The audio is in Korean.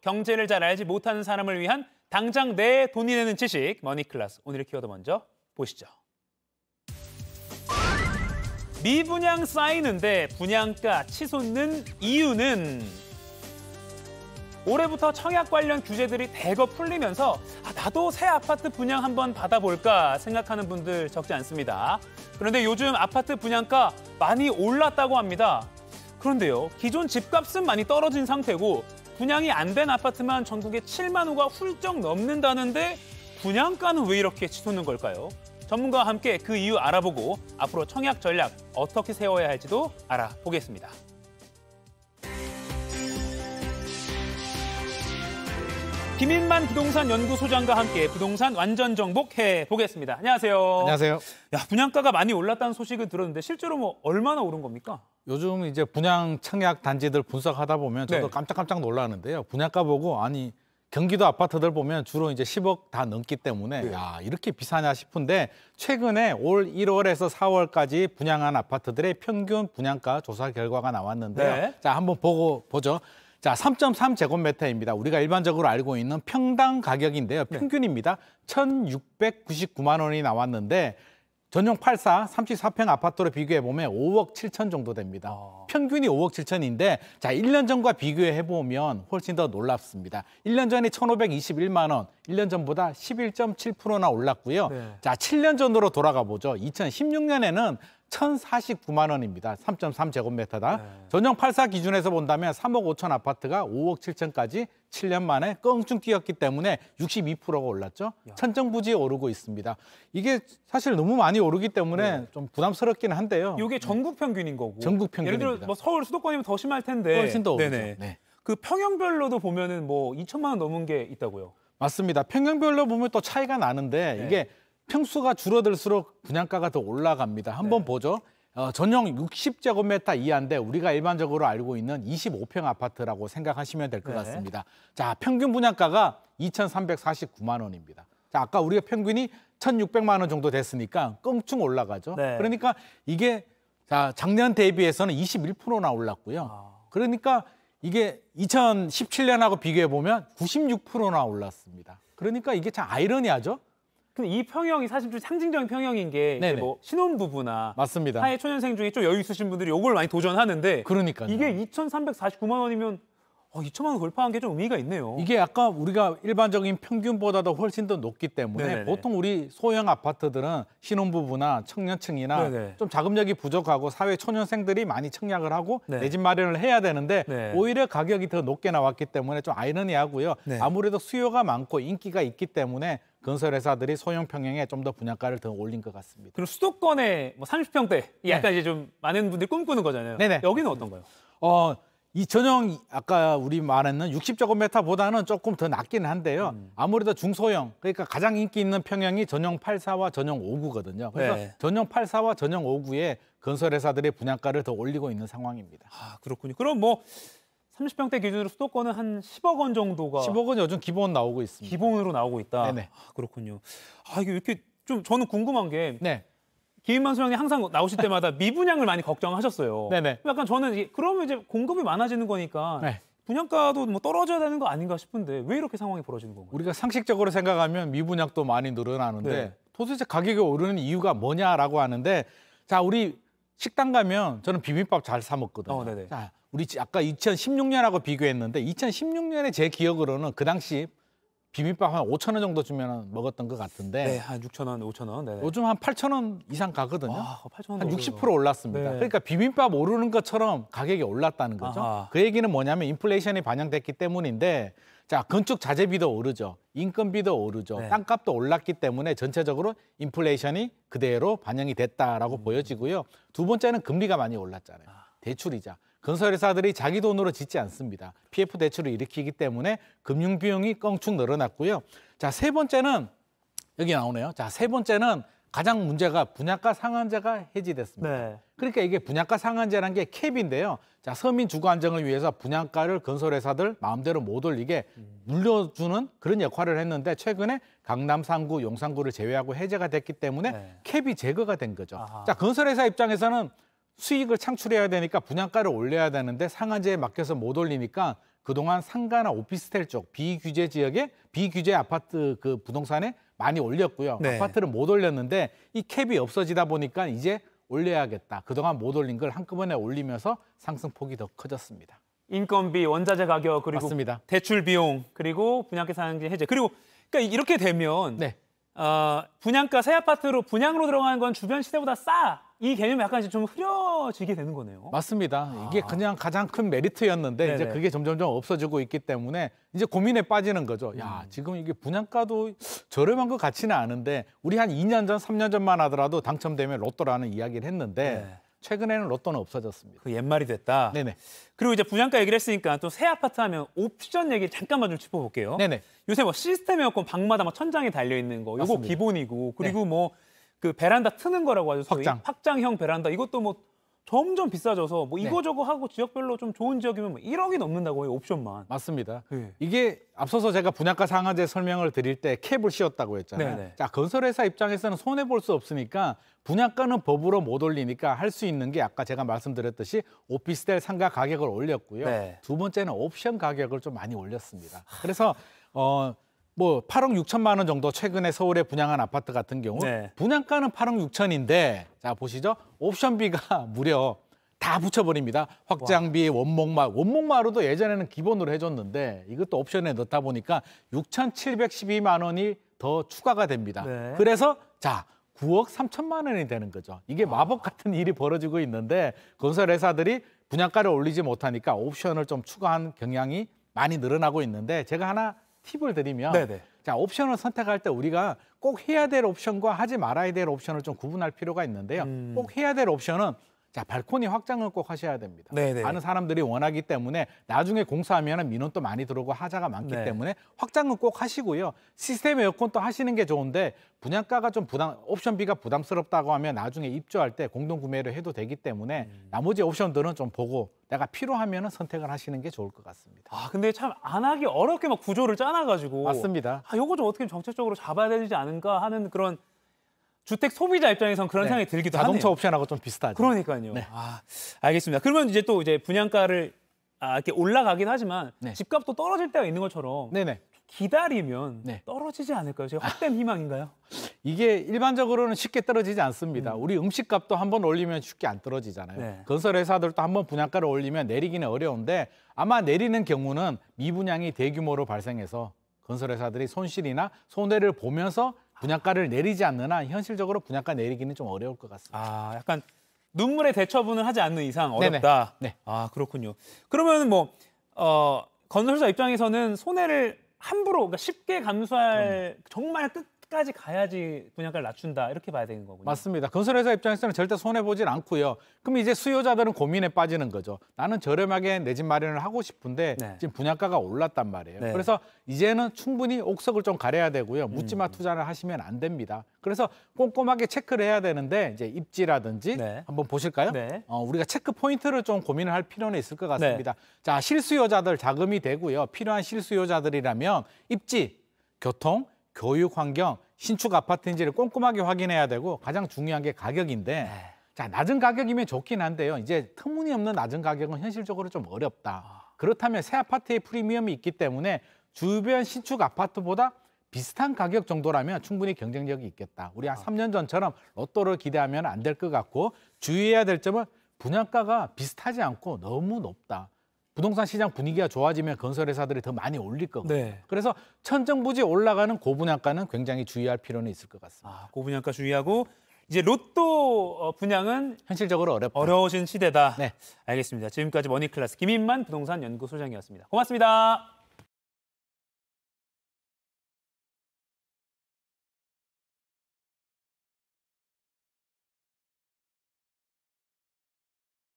경제를 잘 알지 못하는 사람을 위한 당장 내 돈이 되는 지식 머니클래스. 오늘의 키워드 먼저 보시죠. 미분양 쌓이는데 분양가 치솟는 이유는 올해부터 청약 관련 규제들이 대거 풀리면서 나도 새 아파트 분양 한번 받아볼까 생각하는 분들 적지 않습니다. 그런데 요즘 아파트 분양가 많이 올랐다고 합니다. 그런데요, 기존 집값은 많이 떨어진 상태고 분양이 안 된 아파트만 전국에 7만 호가 훌쩍 넘는다는데 분양가는 왜 이렇게 치솟는 걸까요? 전문가와 함께 그 이유 알아보고 앞으로 청약 전략 어떻게 세워야 할지도 알아보겠습니다. 김인만 부동산 연구소장과 함께 부동산 완전 정복해 보겠습니다. 안녕하세요. 안녕하세요. 야, 분양가가 많이 올랐다는 소식을 들었는데 실제로 얼마나 오른 겁니까? 요즘 이제 분양 청약 단지들 분석하다 보면 저도 네. 깜짝깜짝 놀라는데요. 분양가 보고 아니 경기도 아파트들 보면 주로 이제 10억 다 넘기 때문에 네. 야, 이렇게 비싸냐 싶은데 최근에 올 1월에서 4월까지 분양한 아파트들의 평균 분양가 조사 결과가 나왔는데요. 네. 자, 한번 보죠. 자, 3.3제곱미터입니다. 우리가 일반적으로 알고 있는 평당 가격인데요. 평균입니다. 1,699만 원이 나왔는데 전용 84, 34평 아파트로 비교해보면 5억 7천 정도 됩니다. 평균이 5억 7천인데 자, 1년 전과 비교해보면 훨씬 더 놀랍습니다. 1년 전에 1,521만 원, 1년 전보다 11.7%나 올랐고요. 네. 자, 7년 전으로 돌아가 보죠. 2016년에는 1,049만 원입니다. 3.3제곱미터다. 네. 전용 84 기준에서 본다면 3억 5천 아파트가 5억 7천까지 7년 만에 껑충 뛰었기 때문에 62%가 올랐죠. 천정부지에 오르고 있습니다. 이게 사실 너무 많이 오르기 때문에 좀 부담스럽긴 한데요. 이게 전국 평균인 거고. 전국 평균입니다. 예를 들어 서울 수도권이면 더 심할 텐데. 훨씬 더 오르죠. 네네. 네. 그 평형별로도 보면은 2천만 원 넘은 게 있다고요. 맞습니다. 평형별로 보면 또 차이가 나는데 네. 이게 평수가 줄어들수록 분양가가 더 올라갑니다. 한번 보죠. 전용 60제곱미터 이하인데 우리가 일반적으로 알고 있는 25평 아파트라고 생각하시면 될 것 네. 같습니다. 자, 평균 분양가가 2,349만 원입니다. 자, 아까 우리가 평균이 1,600만 원 정도 됐으니까 껑충 올라가죠. 네. 그러니까 이게 자, 작년 대비해서는 21%나 올랐고요. 그러니까 이게 2017년하고 비교해 보면 96%나 올랐습니다. 그러니까 이게 참 아이러니하죠. 근데 이 평형이 사실 좀 상징적인 평형인 게 이제 네네. 신혼부부나 맞습니다. 사회 초년생 중에 좀 여유 있으신 분들이 이걸 많이 도전하는데 그러니까요. 이게 2,349만 원이면 2천만 원 돌파한 게 좀 의미가 있네요. 이게 아까 우리가 일반적인 평균보다도 훨씬 더 높기 때문에 네네네. 보통 우리 소형 아파트들은 신혼부부나 청년층이나 네네. 좀 자금력이 부족하고 사회 초년생들이 많이 청약을 하고 네. 내 집 마련을 해야 되는데 네. 오히려 가격이 더 높게 나왔기 때문에 좀 아이러니하고요. 네. 아무래도 수요가 많고 인기가 있기 때문에 건설회사들이 소형 평형에 좀 더 분양가를 더 올린 것 같습니다. 그리고 수도권에 30평대 약간 이제 좀 많은 분들이 꿈꾸는 거잖아요. 네네. 여기는 어떤가요? 이 전용 아까 우리 말했는 60제곱미터보다는 조금 더 낮긴 한데요. 아무래도 중소형, 그러니까 가장 인기 있는 평형이 전용 84와 전용 59거든요. 그래서 네. 전용 84와 전용 59에 건설회사들의 분양가를 더 올리고 있는 상황입니다. 그렇군요. 그럼 30평대 기준으로 수도권은 한 10억 원 정도가 10억은 요즘 기본 나오고 있습니다. 기본으로 나오고 있다. 네네. 그렇군요. 이게 왜 이렇게 좀 저는 궁금한 게 네. 김인만 소장님 항상 나오실 때마다 미분양을 많이 걱정하셨어요. 네네. 약간 저는 그러면 이제 공급이 많아지는 거니까 네. 분양가도 떨어져야 되는 거 아닌가 싶은데 왜 이렇게 상황이 벌어지는 건가요? 우리가 상식적으로 생각하면 미분양도 많이 늘어나는데 네. 도대체 가격이 오르는 이유가 뭐냐라고 하는데 자, 우리 식당 가면 저는 비빔밥 잘 사 먹거든요. 네네. 자, 우리 아까 2016년하고 비교했는데 2016년에 제 기억으로는 그 당시 비빔밥 한 5천 원 정도 주면 먹었던 것 같은데 네, 한 6천 원, 5천 원. 네네. 요즘 한 8천 원 이상 가거든요. 8천 원 한 60% 올랐습니다. 네. 그러니까 비빔밥 오르는 것처럼 가격이 올랐다는 거죠. 아하. 그 얘기는 뭐냐면 인플레이션이 반영됐기 때문인데 자, 건축 자재비도 오르죠. 인건비도 오르죠. 네. 땅값도 올랐기 때문에 전체적으로 인플레이션이 그대로 반영이 됐다라고 보여지고요. 두 번째는 금리가 많이 올랐잖아요. 대출이자. 건설회사들이 자기 돈으로 짓지 않습니다. PF 대출을 일으키기 때문에 금융 비용이 껑충 늘어났고요. 자, 세 번째는 여기 나오네요. 자, 세 번째는 가장 문제가 분양가 상한제가 해지됐습니다. 네. 그러니까 이게 분양가 상한제라는 게 캡인데요. 자, 서민 주거 안정을 위해서 분양가를 건설회사들 마음대로 못 올리게 물려주는 그런 역할을 했는데 최근에 강남 3구, 용산구를 제외하고 해제가 됐기 때문에 네. 캡이 제거가 된 거죠. 아하. 자, 건설회사 입장에서는 수익을 창출해야 되니까 분양가를 올려야 되는데 상한제에 맡겨서 못 올리니까 그동안 상가나 오피스텔 쪽 비규제 지역에 비규제 아파트 그 부동산에 많이 올렸고요. 네. 아파트를 못 올렸는데 이 캡이 없어지다 보니까 이제 올려야겠다. 그동안 못 올린 걸 한꺼번에 올리면서 상승폭이 더 커졌습니다. 인건비, 원자재 가격, 그리고 맞습니다. 대출 비용, 그리고 분양가 상한제 해제. 그리고 그러니까 이렇게 되면 네. 분양가 새 아파트로 분양으로 들어가는 건 주변 시세보다 싸. 이 개념이 약간 이제 좀 흐려지게 되는 거네요. 맞습니다. 이게 그냥 가장 큰 메리트였는데 네네. 이제 그게 점점점 없어지고 있기 때문에 이제 고민에 빠지는 거죠. 야, 지금 이게 분양가도 저렴한 것 같지는 않은데 우리 한 2년 전, 3년 전만 하더라도 당첨되면 로또라는 이야기를 했는데 네. 최근에는 로또는 없어졌습니다. 그 옛말이 됐다. 네네. 그리고 이제 분양가 얘기를 했으니까 또 새 아파트 하면 옵션 얘기 잠깐만 좀 짚어볼게요. 네네. 요새 뭐 시스템 에어컨 방마다 막 천장에 달려 있는 거, 요거 맞습니다. 기본이고, 그리고 뭐 그 베란다 트는 거라고 하죠. 소위. 확장. 확장형 베란다 이것도 뭐 점점 비싸져서 뭐 네. 이거저거 하고 지역별로 좀 좋은 지역이면 뭐 1억이 넘는다고 해요, 옵션만. 맞습니다. 네. 이게 앞서서 제가 분양가 상한제 설명을 드릴 때 캡을 씌웠다고 했잖아요. 네네. 자, 건설회사 입장에서는 손해 볼 수 없으니까 분양가는 법으로 못 올리니까 할 수 있는 게 아까 제가 말씀드렸듯이 오피스텔 상가 가격을 올렸고요. 네. 두 번째는 옵션 가격을 좀 많이 올렸습니다. 그래서 뭐 8억 6천만 원 정도 최근에 서울에 분양한 아파트 같은 경우 네. 분양가는 8억 6천인데 자 보시죠. 옵션비가 무려 다 붙여버립니다. 확장비, 원목마루도 예전에는 기본으로 해줬는데 이것도 옵션에 넣다 보니까 6,712만 원이 더 추가가 됩니다. 네. 그래서 자 9억 3천만 원이 되는 거죠. 이게 마법 같은 일이 벌어지고 있는데 건설회사들이 분양가를 올리지 못하니까 옵션을 좀 추가한 경향이 많이 늘어나고 있는데 제가 하나 팁을 드리면 네네. 자 옵션을 선택할 때 우리가 꼭 해야 될 옵션과 하지 말아야 될 옵션을 좀 구분할 필요가 있는데요. 꼭 해야 될 옵션은 자 발코니 확장을 꼭 하셔야 됩니다. 네네. 많은 사람들이 원하기 때문에 나중에 공사하면 민원도 많이 들어오고 하자가 많기 네. 때문에 확장은 꼭 하시고요. 시스템 에어컨도 하시는 게 좋은데 분양가가 좀 옵션비가 부담스럽다고 하면 나중에 입주할 때 공동 구매를 해도 되기 때문에 나머지 옵션들은 좀 보고 내가 필요하면 선택을 하시는 게 좋을 것 같습니다. 아 근데 참 안 하기 어렵게 막 구조를 짜놔가지고 맞습니다. 요거 좀 어떻게 정책적으로 잡아야 되지 않은가 하는 그런 주택 소비자 입장에선 그런 네. 생각이 들기도 자동차 하네요. 옵션하고 좀 비슷하죠. 그러니까요. 네. 아, 알겠습니다. 그러면 이제 또 이제 분양가를 이렇게 올라가긴 하지만 네. 집값도 떨어질 때가 있는 것처럼 네네. 기다리면 네. 떨어지지 않을까요? 제가 헛된 희망인가요? 이게 일반적으로는 쉽게 떨어지지 않습니다. 우리 음식값도 한번 올리면 쉽게 안 떨어지잖아요. 네. 건설회사들도 한번 분양가를 올리면 내리기는 어려운데 아마 내리는 경우는 미분양이 대규모로 발생해서 건설회사들이 손실이나 손해를 보면서 분양가를 내리지 않는 한 현실적으로 분양가 내리기는 좀 어려울 것 같습니다. 아, 약간 눈물의 대처분을 하지 않는 이상 어렵다. 네네. 네. 아, 그렇군요. 그러면 뭐 건설사 입장에서는 손해를 함부로 그러니까 쉽게 감수할 정말 끝까지 가야지 분양가를 낮춘다 이렇게 봐야 되는 거군요. 맞습니다. 건설회사 입장에서는 절대 손해보진 않고요. 그럼 이제 수요자들은 고민에 빠지는 거죠. 나는 저렴하게 내 집 마련을 하고 싶은데 네. 지금 분양가가 올랐단 말이에요. 네. 그래서 이제는 충분히 옥석을 좀 가려야 되고요. 묻지마 투자를 하시면 안 됩니다. 그래서 꼼꼼하게 체크를 해야 되는데 이제 입지라든지 네. 한번 보실까요? 네. 우리가 체크 포인트를 좀 고민을 할 필요는 있을 것 같습니다. 자, 실수요자들 자금이 되고요. 필요한 실수요자들이라면 입지, 교통, 교육 환경, 신축 아파트인지를 꼼꼼하게 확인해야 되고 가장 중요한 게 가격인데 자 낮은 가격이면 좋긴 한데요. 이제 터무니없는 낮은 가격은 현실적으로 좀 어렵다. 그렇다면 새 아파트의 프리미엄이 있기 때문에 주변 신축 아파트보다 비슷한 가격 정도라면 충분히 경쟁력이 있겠다. 우리 한 3년 전처럼 로또를 기대하면 안 될 것 같고 주의해야 될 점은 분양가가 비슷하지 않고 너무 높다. 부동산 시장 분위기가 좋아지면 건설회사들이 더 많이 올릴 거거든요. 네. 그래서 천정부지 올라가는 고분양가는 굉장히 주의할 필요는 있을 것 같습니다. 고분양가 주의하고 이제 로또 분양은 현실적으로 어렵다. 어려우신 시대다. 네. 알겠습니다. 지금까지 머니클래스 김인만 부동산 연구소장이었습니다. 고맙습니다.